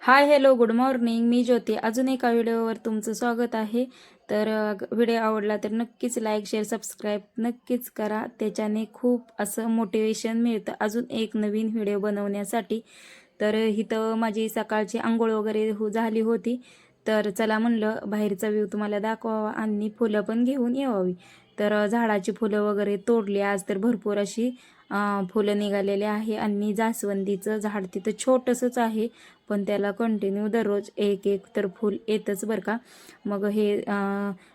हाय hello good morning. मी ज्योती. अजून एका व्हिडिओवर तुमचं स्वागत आहे. तर व्हिडिओ आवडला तर नक्कीच लाईक शेअर सबस्क्राईब नक्कीच करा. त्याच्याने खूप असं मोटिवेशन मिळतं अजून एक नवीन व्हिडिओ बनवण्यासाठी. तर इथं माझी सकाळची आंघोळ वगैरे झाली होती. तर चला म्हणलं बाहेरचा व्ह्यू तुम्हाला दाखवावा आणि फुलं पण घेऊन यावी. तर झाडाची फुलं वगैरे तोडली आज. तर भरपूर अशी फुलं निघालेले आहे आणि जास्वंदीचं झाड तिथं छोटंसंच आहे, पण त्याला कंटिन्यू दररोज एक एक तर फूल येतच बरं का. मग हे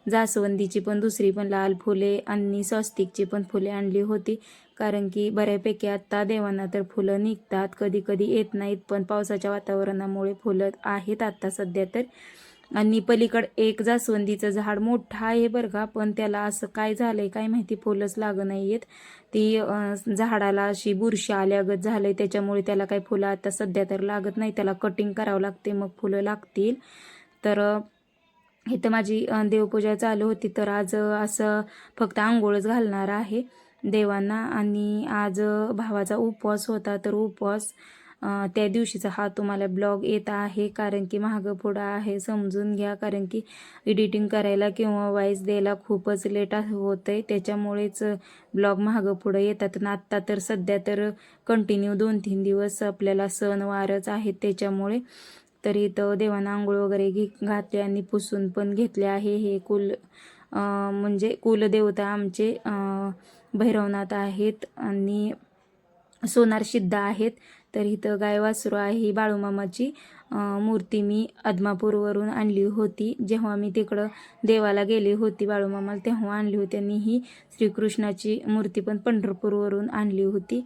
जास्वंदीची पण दुसरी पण लाल फुले आणि स्वस्तिकची पण फुले आणली होती, कारण की बऱ्यापैकी आत्ता देवांना तर फुलं निघतात, कधी कधी येत नाहीत, पण पावसाच्या वातावरणामुळे फुलं आहेत आत्ता सध्या तर. आणि पलीकड एक जास्वंदीचं झाड मोठं आहे बरं का, पण त्याला असं काय झालंय काय माहिती, फुलंच लाग नाहीयेत. ती झाडाला अशी बुरशी आल्यागत झालंय, त्याच्यामुळे त्याला काही फुलं आता सध्या तर लागत नाही. त्याला कटिंग करावं लागते मग फुलं लागतील. तर इथं माझी देवपूजा चालू होती. तर आज असं फक्त आंघोळच घालणार आहे देवांना. आणि आज भावाचा उपवास होता, तर उपवास त्या दिवशीचा हा तुम्हाला ब्लॉग येत आहे, कारण की मागं पुढं आहे समजून घ्या, कारण की एडिटिंग करायला किंवा वॉइस द्यायला खूपच लेट होतं आहे, त्याच्यामुळेच ब्लॉग मागं पुढं येतात. आणि आत्ता तर सध्या तर कंटिन्यू 2-3 दिवस आपल्याला सणवारच आहेत त्याच्यामुळे. तरी इथं देवांना आंघोळ वगैरे घातले आणि पुसून पण घेतले आहे. हे म्हणजे कुलदेवता आमचे भैरवनाथ आहेत आणि सोनार सिद्ध आहेत. तर इथं गाय वासरू आहे. ही बाळूमामाची मूर्ती मी आदमापूरवरून आणली होती. जेव्हा मी तिकडं देवाला गेली होती बाळूमामाला तेव्हा आणली होती. आणि ही श्रीकृष्णाची मूर्ती पण पंढरपूरवरून आणली होती.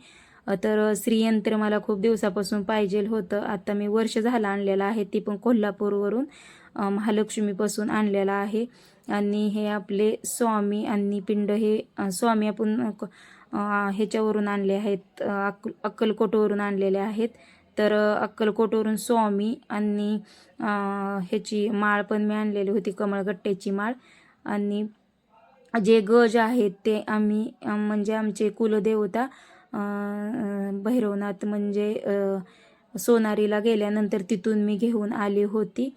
तर श्रीयंत्र मला खूप दिवसापासून पाहिजे होतं. आता मी वर्ष झालं आणलेलं आहे, ती पण कोल्हापूरवरून महालक्ष्मीपासून आणलेलं आहे. आणि हे आपले स्वामी आणि पिंड, हे स्वामी आपण ह्याच्यावरून आणले आहेत, अक्कलकोटवरून आणलेले आहेत. तर अक्कलकोटवरून स्वामी आणि ह्याची माळ पण मी आणलेली होती, कमळगट्ट्याची माळ. आणि जे गज आहेत ते आम्ही म्हणजे आमचे कुलदेवता भैरवनाथ म्हणजे सोनारीला गेल्यानंतर तिथून मी घेऊन आली होती.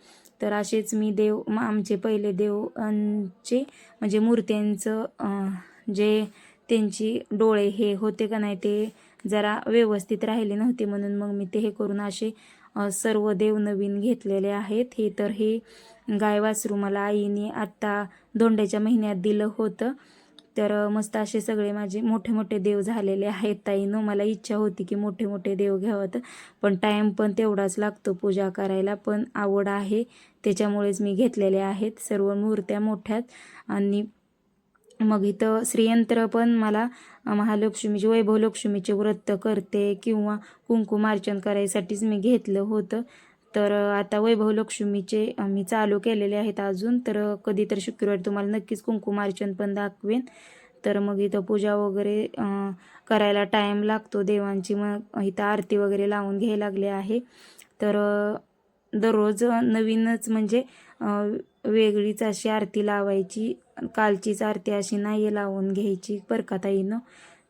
तर असेच मी आमचे पहिले देवांचे म्हणजे मूर्त्यांचं जे त्यांची डोळे हे होते का नाही, ते जरा व्यवस्थित राहिले नव्हते, म्हणून मग मी ते हे करून असे सर्व देव नवीन घेतलेले आहेत. हे तर हे गाय वासरू मला आईने आत्ता धोंड्याच्या महिन्यात दिलं होतं. तर मस्त असे सगळे माझे मोठे मोठे देव झालेले आहेत ताईनं. मला इच्छा होती की मोठे मोठे देव घ्यावं, पण टाईम पण तेवढाच लागतो पूजा करायला, पण आवड आहे त्याच्यामुळेच मी घेतलेले आहेत सर्व मूर्त्या मोठ्यात. आणि मग इथं श्रीयंत्र पण मला महालक्ष्मीचे वैभवलक्ष्मीचे व्रत करते किंवा कुंकुमार्चन करायसाठीच मी घेतलं होतं. तर आता वैभवलक्ष्मीचे मी चालू केलेले आहेत अजून. तर कधीतरी शुक्रवारी तुम्हाला नक्कीच कुंकुमार्चन पण दाखवेन. तर मग इथं पूजा वगैरे करायला टाईम लागतो देवांची. मग इथं आरती वगैरे लावून घ्यायला लागले आहे. तर दररोज नवीनच म्हणजे वेगळीच अशी आरती लावायची, कालचीच आरती अशी नाही लावून घ्यायची बरं का ताईनं.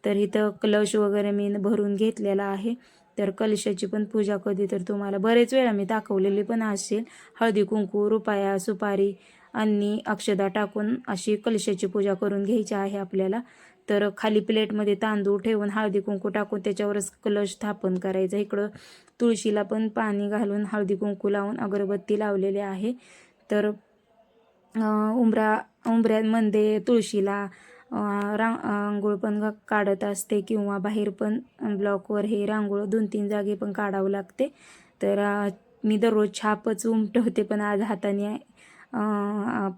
तर इथं कलश वगैरे मी भरून घेतलेला आहे. तर कलशाची पण पूजा कधी तर तुम्हाला बरेच वेळा मी दाखवलेली पण असेल. हळदी कुंकू, रुपया, सुपारी आणि अक्षदा टाकून अशी कलशाची पूजा करून घ्यायची आहे आपल्याला. तर खाली प्लेटमध्ये तांदूळ ठेवून हळदी कुंकू टाकून त्याच्यावरच कलश स्थापन करायचं. इकडं तुळशीला पण पाणी घालून हळदी कुंकू लावून अगरबत्ती लावलेली आहे. तर उंबऱ्यांमध्ये तुळशीला रांगोळ पण काढत असते, किंवा बाहेर पण ब्लॉकवर हे रांगोळ 2-3 जागे पण काढावं लागते. तर मी दररोज छापच उमटवते, पण आज हाताने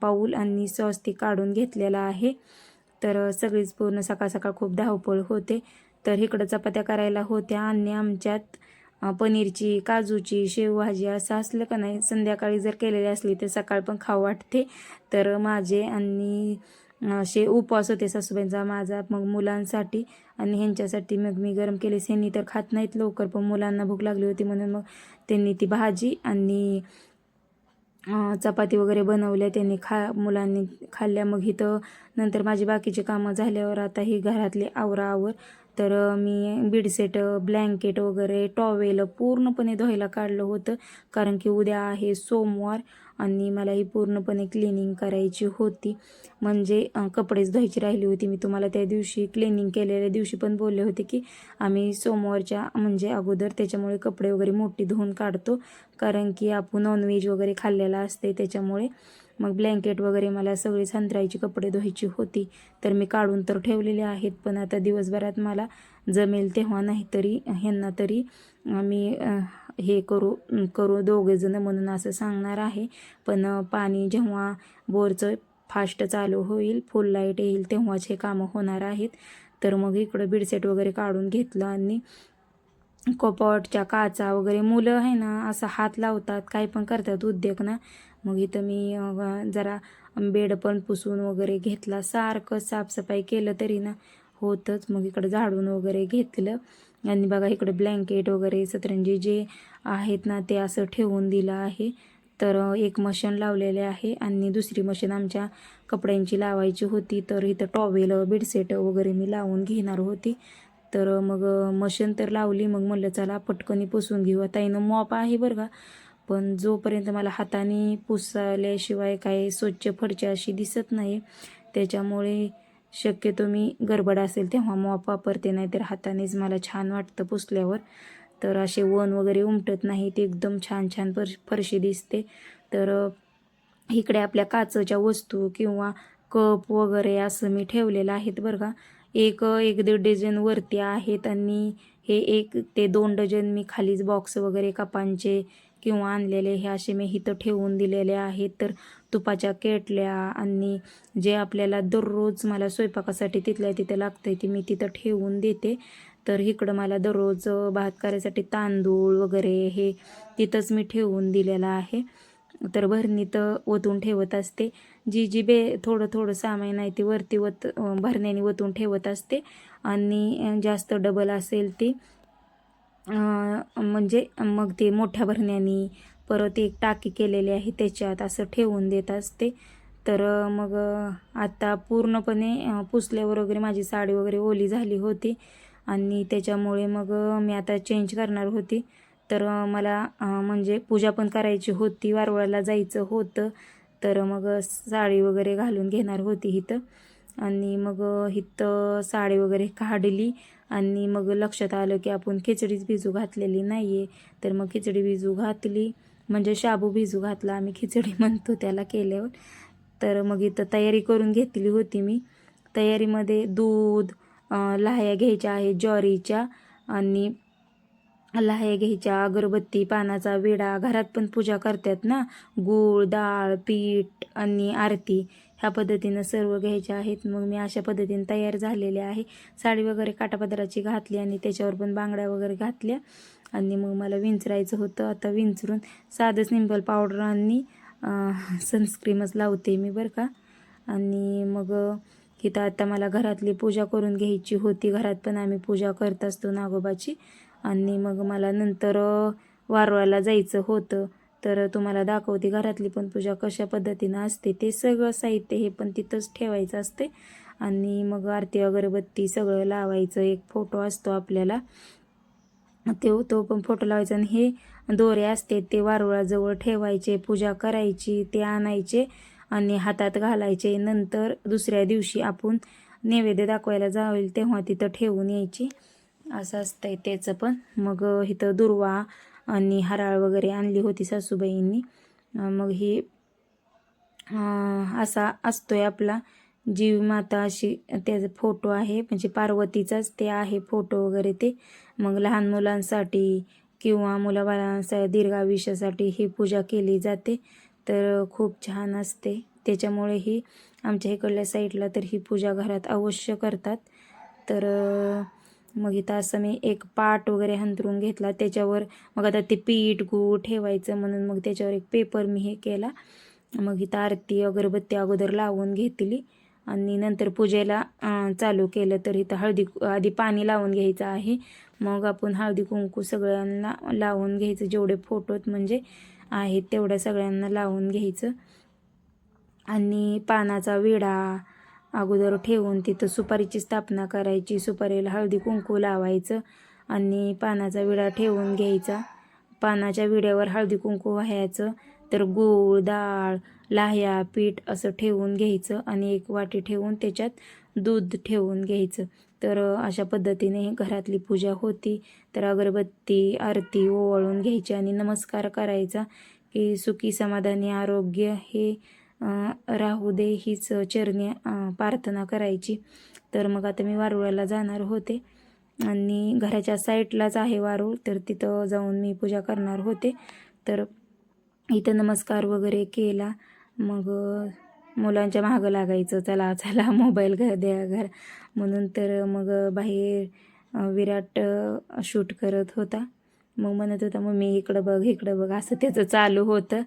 पाऊल आणि स्वस्तिक काढून घेतलेला आहे. तर सगळीच पूर्ण सकाळ सकाळ खूप धावपळ होते. तर इकडं चपात्या करायला होत्या आणि आमच्यात पनीरची, काजूची, शेवभाजी असं असलं का नाही, संध्याकाळी जर केलेली असली तर सकाळ पण खाऊ वाटते. तर माझे आणि असे उपवास होते सासूबाईंचा, माझा, मग मुलांसाठी आणि ह्यांच्यासाठी मग मी गरम केले. ह्यांनी तर खात नाहीत लवकर, पण मुलांना भूक लागली होती म्हणून मग त्यांनी ती भाजी आणि चपाती वगैरे बनवल्या, त्यांनी मुलांनी खाल्ल्या. मग इथं नंतर माझी बाकीची कामं झाल्यावर आता ही घरातली आवरावर तर मी बेडसेट, ब्लँकेट वगैरे टॉवेल पूर्णपणे धुवायला काढलं होतं, कारण की उद्या आहे सोमवार आणि मला ही पूर्णपणे क्लिनिंग करायची होती. म्हणजे कपडेच धुवायची राहिली होती. मी तुम्हाला त्या दिवशी क्लिनिंग केलेल्या दिवशी पण बोलले होते की आम्ही सोमवारच्या म्हणजे अगोदर, त्याच्यामुळे कपडे वगैरे मोठी धुवून काढतो, कारण की आपण नॉनव्हेज वगैरे खाल्लेलं असते त्याच्यामुळे. मग ब्लँकेट वगैरे मला सगळी संत्र्याची कपडे धुवायची होती, तर मी काढून तर ठेवलेले आहेत. पण आता दिवसभरात मला जमेल तेव्हा, नाही तरी ह्यांना तरी मी हे करू दोघेजणं म्हणून असं सांगणार आहे. पण पाणी जेव्हा बोरचं फास्ट चालू होईल, फुल लाईट येईल, तेव्हाच हे कामं होणार आहेत. तर मग इकडं बेडसेट वगैरे काढून घेतलं आणि कपाटच्या काचा वगैरे, मुलं आहे ना असा हात लावतात, काही पण करतात उद्योग ना. मग इथं मी जरा बेड पण पुसून वगैरे घेतला. सारखं साफसफाई केलं तरी ना होतच. मग इकडं झाडून वगैरे घेतलं आणि बघा इकडे ब्लँकेट वगैरे सतरंजी जे आहेत ना ते असं ठेवून दिलं आहे. तर एक मशीन लावलेले आहे आणि दुसरी मशीन आमच्या कपड्यांची लावायची होती. तर इथं टॉवेल, बेडसेट वगैरे मी लावून घेणार होती. तर मग मशीन तर लावली. मग म्हणलं चला पटकनी पुसून घेऊ. आता इनं मॉप आहे बरं का, पण जोपर्यंत मला हाताने पुसल्याशिवाय काही स्वच्छ फडची अशी दिसत नाही, त्याच्यामुळे शक्यतो मी गडबड असेल तेव्हा मॉप वापरते, नाहीतर हातानेच मला छान वाटतं पुसल्यावर. तर असे वन वगैरे उमटत नाही, ते एकदम छान छान फरशी दिसते. तर इकडे आपल्या काचेच्या वस्तू किंवा कप वगैरे असं मी ठेवलेलं आहेत बरं का. एक 1-1.5 डझन वरती आहेत आणि हे 1 ते 2 डझन मी खालीच बॉक्स वगैरे कपांचे किंवा आणलेले हे असे मी इथं ठेवून दिलेले आहेत. तर तुपाच्या केटल्या आणि जे आपल्याला दररोज मला स्वयंपाकासाठी तिथल्या तिथं लागतं ते मी तिथं ठेवून देते. तर इकडं मला दररोज भात करायसाठी तांदूळ वगैरे हे तिथंच मी ठेवून दिलेलं आहे. तर भरणीत ओतून ठेवत असते. जी थोडं थोडं सामान आहे ती वरती भरण्याने ओतून ठेवत असते आणि जास्त डबल असेल ती म्हणजे मग ते मोठ्या भरण्याने परत एक टाकी केलेली आहे त्याच्यात असं ठेवून देत असते. तर मग आता पूर्णपणे पुसल्यावर वगैरे माझी साडी वगैरे ओली झाली होती आणि त्याच्यामुळे मग मी आता चेंज करणार होती. तर मला म्हणजे पूजा पण करायची होती, वारुळाला जायचं होतं. तर मग साडी वगैरे घालून घेणार होती इथं आणि मग इथं साडी वगैरे काढली आणि मग लक्षात आलं की आपण खिचडीच भिजू घातलेली नाही आहे. तर मग खिचडी भिजू घातली, म्हणजे शाबू भिजू घातला, आम्ही खिचडी म्हणतो त्याला केल्यावर. तर मग इथं तयारी करून घेतली होती मी. तयारीमध्ये दूध, लाह्या घ्यायच्या आहेत ज्वारीच्या आणि लाह्या घ्यायच्या, अगरबत्ती, पानाचा विडा, घरात पण पूजा करतात ना, गूळ, डाळ, पीठ आणि आरती, ह्या पद्धतीनं सर्व घ्यायचे आहेत. मग मी अशा पद्धतीने तयार झालेले आहे. साडी वगैरे काठापदराची घातली आणि त्याच्यावर पण बांगड्या वगैरे घातल्या आणि मग मला विंचरायचं होतं. आता विंचरून साधंच निंबल पावडर आणि सनस्क्रीमच लावते मी बरं का. आणि मग इथं आता मला घरातली पूजा करून घ्यायची होती. घरात पण आम्ही पूजा करत असतो नागोबाची. आणि मग मला नंतर वारुळाला जायचं होतं. तर तुम्हाला दाखवते घरातली पण पूजा कशा पद्धतीनं असते. ते सगळं साहित्य हे पण तिथंच ठेवायचं असते आणि मग आरती अगरबत्ती सगळं लावायचं. एक फोटो असतो आपल्याला, तो पण फोटो लावायचा आणि हे दोरे असते ते वारुळाजवळ ठेवायचे, पूजा करायची, ते आणायचे आणि हातात घालायचे. नंतर दुसऱ्या दिवशी आपण नैवेद्य दाखवायला जाईल तेव्हा तिथं ठेवून यायची, असं असतंय त्याचं पण. मग इथं दुर्वा आणि हराळ वगैरे आणली होती सासूबाईंनी. मग ही असा असतोय आपला जीव माता, अशी त्याचा फोटो आहे, म्हणजे पार्वतीचाच ते आहे फोटो वगैरे ते. मग लहान मुलांसाठी किंवा मुलाबाळांसाठी दीर्घायुष्यासाठी ही पूजा केली जाते. तर खूप छान असते. त्याच्यामुळे ही आमच्या इकडल्या साईडला तर ही पूजा घरात अवश्य करतात. तर मग इथं असं मी एक पाट वगैरे हंतरून घेतला, त्याच्यावर मग आता ते पीठ गूळ ठेवायचं म्हणून मग त्याच्यावर एक पेपर मी हे केला. मग इथं आरती अगरबत्ती अगोदर लावून घेतली आणि नंतर पूजेला चालू केलं. तर इथं आधी पाणी लावून घ्यायचं आहे. मग आपण हळदी कुंकू सगळ्यांना लावून घ्यायचं, जेवढे फोटोत म्हणजे आहेत तेवढ्या सगळ्यांना लावून घ्यायचं. आणि पानाचा विडा अगोदर ठेवून तिथं सुपारीची स्थापना करायची. सुपारीला हळदी कुंकू लावायचं आणि पानाचा विडा ठेवून घ्यायचा. पानाच्या विड्यावर हळदी कुंकू व्हायचं. तर गूळ, डाळ, लाह्या, पीठ असं ठेवून घ्यायचं आणि एक वाटी ठेवून त्याच्यात दूध ठेवून घ्यायचं. तर अशा पद्धतीने घरातली पूजा होती. तर अगरबत्ती, आरती ओवाळून घ्यायची आणि नमस्कार करायचा की सुखी समाधानी आरोग्य हे राहू दे हीच चरणी प्रार्थना करायची. तर मग आता मी वारुळाला जाणार होते आणि घराच्या साईडलाच आहे वारूळ, तर तिथं जाऊन मी पूजा करणार होते. तर इथं नमस्कार वगैरे केला. मग मुलांच्या मागं लागायचं, चला चला मोबाईल द्या घर म्हणून. तर मग बाहेर विराट शूट करत होता. मग म्हणत होता मम्मी इकडं बघ असं त्याचं चालू होतं.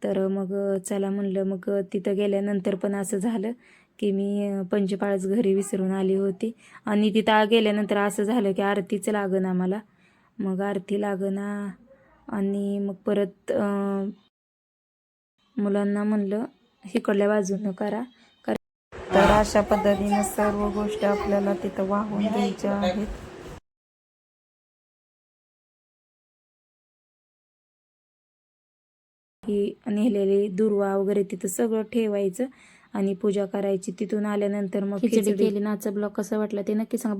तर मग चला म्हणलं. मग तिथं गेल्यानंतर पण असं झालं की मी पंचपाळच घरी विसरून आली होती आणि तिथं गेल्यानंतर असं झालं की आरतीच लागना मला. मग आरती लागना आणि मग परत मुलांना म्हणलं इकडल्या बाजूनं करा. तर अशा पद्धतीनं सर्व गोष्टी आपल्याला तिथं वाहून घ्यायच्या आहेत. ही नेलेली दुर्वा वगैरे तिथं सगळं ठेवायचं आणि पूजा करायची. तिथून आल्यानंतर मग खिचडी केली. नाचा ब्लॉग कसा वाटला ते नक्की सांगा.